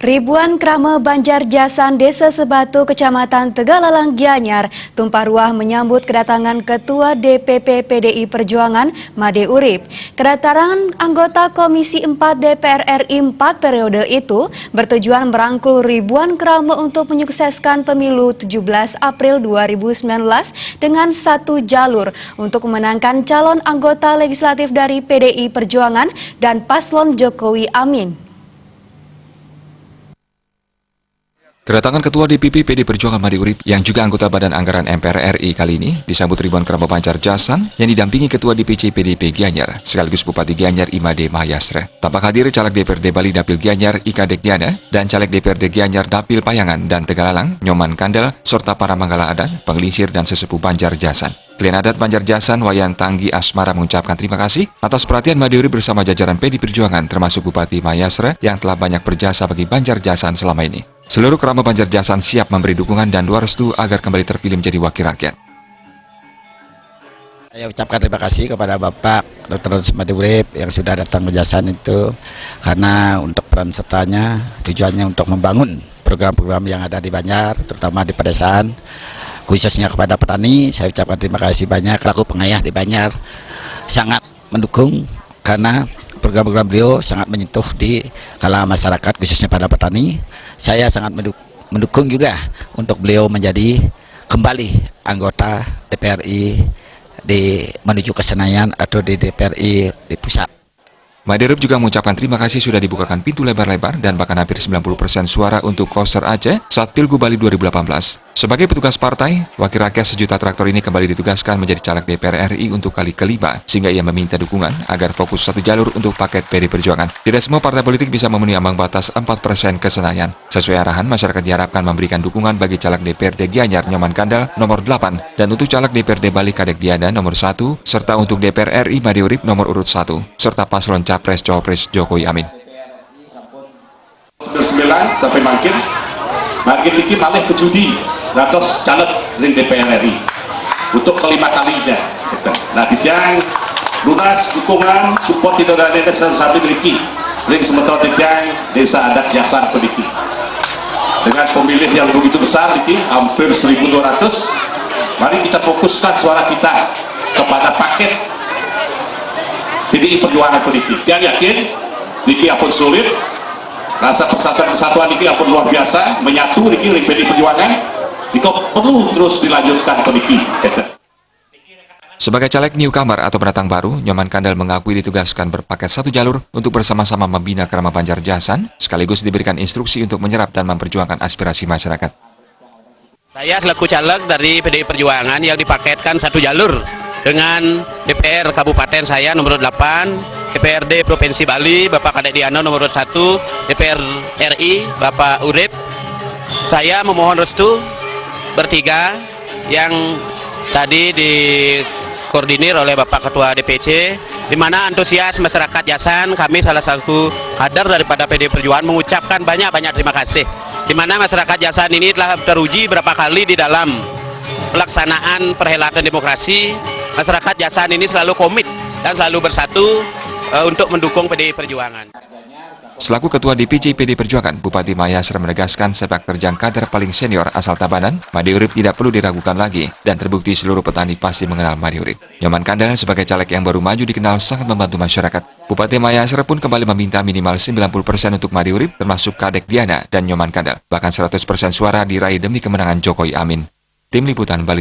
Ribuan krama Banjarjasan Desa Sebatu, Kecamatan Tegalalang, Gianyar, tumpah ruah menyambut kedatangan Ketua DPP PDI Perjuangan, Made Urip. Kedatangan anggota Komisi 4 DPR RI 4 periode itu bertujuan merangkul ribuan krama untuk menyukseskan pemilu 17 April 2019 dengan satu jalur untuk memenangkan calon anggota legislatif dari PDI Perjuangan dan paslon Jokowi Amin. Kedatangan Ketua DPP PD Perjuangan Made Urip yang juga anggota Badan Anggaran MPR RI kali ini disambut ribuan kerabat Banjarjasan yang didampingi Ketua DPC PDIP Gianyar sekaligus Bupati Gianyar Imade Mahayastra. Tampak hadir caleg DPRD Bali Dapil Gianyar Ika Dekdiana dan caleg DPRD Gianyar Dapil Payangan dan Tegalalang Nyoman Kandel serta para manggala adat, pengelisir dan sesepuh Banjarjasan. Klien adat Banjarjasan Wayan Tanggi Asmara mengucapkan terima kasih atas perhatian Made Urip bersama jajaran PD Perjuangan termasuk Bupati Mahayastra yang telah banyak berjasa bagi Banjarjasan selama ini. Seluruh kerabat Banjarjasan siap memberi dukungan dan doa restu agar kembali terpilih menjadi wakil rakyat. Saya ucapkan terima kasih kepada Bapak Dr. Made Urip yang sudah datang berjasan itu karena untuk peran sertanya tujuannya untuk membangun program-program yang ada di Banjar, terutama di pedesaan, khususnya kepada petani. Saya ucapkan terima kasih banyak. Laku pengayah di Banjar sangat mendukung karena program-program beliau sangat menyentuh di kalangan masyarakat khususnya pada petani. Saya sangat mendukung juga untuk beliau menjadi kembali anggota DPRI menuju ke Senayan atau di DPRI di pusat. Made Urip juga mengucapkan terima kasih sudah dibukakan pintu lebar-lebar dan bahkan hampir 90% suara untuk Koster Aceh saat Pilgub Bali 2018. Sebagai petugas partai, wakil rakyat sejuta traktor ini kembali ditugaskan menjadi caleg DPR RI untuk kali kelima, sehingga ia meminta dukungan agar fokus satu jalur untuk paket PD Perjuangan. Tidak semua partai politik bisa memenuhi ambang batas 4% ke Senayan. Sesuai arahan, masyarakat diharapkan memberikan dukungan bagi caleg DPRD Gianyar Nyoman Kandel nomor 8 dan untuk caleg DPRD Bali Kadek Diana nomor 1 serta untuk DPR RI Made Urip nomor urut 1 serta paslon Capres-Cawapres Jokowi Amin. 9 sampai makin dikit malih ke judi ratus caleg ring DPR RI untuk kelima kalinya. Nah, dijang lunas dukungan support tidak ada desa sampai diki ring sementara dijang desa adat Jasar pediki dengan pemilih yang begitu besar diki hampir 1.200. Mari kita fokuskan suara kita kepada paket PDI Perjuangan pediki. Jangan yakin diki apun sulit, rasa persatuan diki apun luar biasa, menyatu diki ring PDI Perjuangan. Diko perlu terus dilanjutkan pediki. Sebagai caleg newcomer atau pendatang baru, Nyoman Kandel mengakui ditugaskan berpaket satu jalur untuk bersama-sama membina kerama Banjarjasan, sekaligus diberikan instruksi untuk menyerap dan memperjuangkan aspirasi masyarakat. Saya selaku caleg dari PDI Perjuangan yang dipaketkan satu jalur dengan DPR Kabupaten saya nomor 8, DPRD Provinsi Bali Bapak Kadek Diana nomor 1, DPR RI Bapak Urip. Saya memohon restu bertiga yang tadi dikoordinir oleh Bapak Ketua DPC, di mana antusias masyarakat Jasan, kami salah satu kader daripada PD Perjuangan mengucapkan banyak-banyak terima kasih, di mana masyarakat Jasan ini telah teruji berapa kali di dalam pelaksanaan perhelatan demokrasi. Masyarakat Jasan ini selalu komit dan selalu bersatu untuk mendukung PD Perjuangan. Selaku Ketua DPC PD Perjuangan, Bupati Mahayastra menegaskan sepak terjang kader paling senior asal Tabanan, Made Urip tidak perlu diragukan lagi dan terbukti seluruh petani pasti mengenal Made Urip. Nyoman Kandel sebagai caleg yang baru maju dikenal sangat membantu masyarakat. Bupati Mahayastra pun kembali meminta minimal 90% untuk Made Urip termasuk Kadek Diana dan Nyoman Kandel. Bahkan 100% suara diraih demi kemenangan Jokowi Amin. Tim Liputan Bali.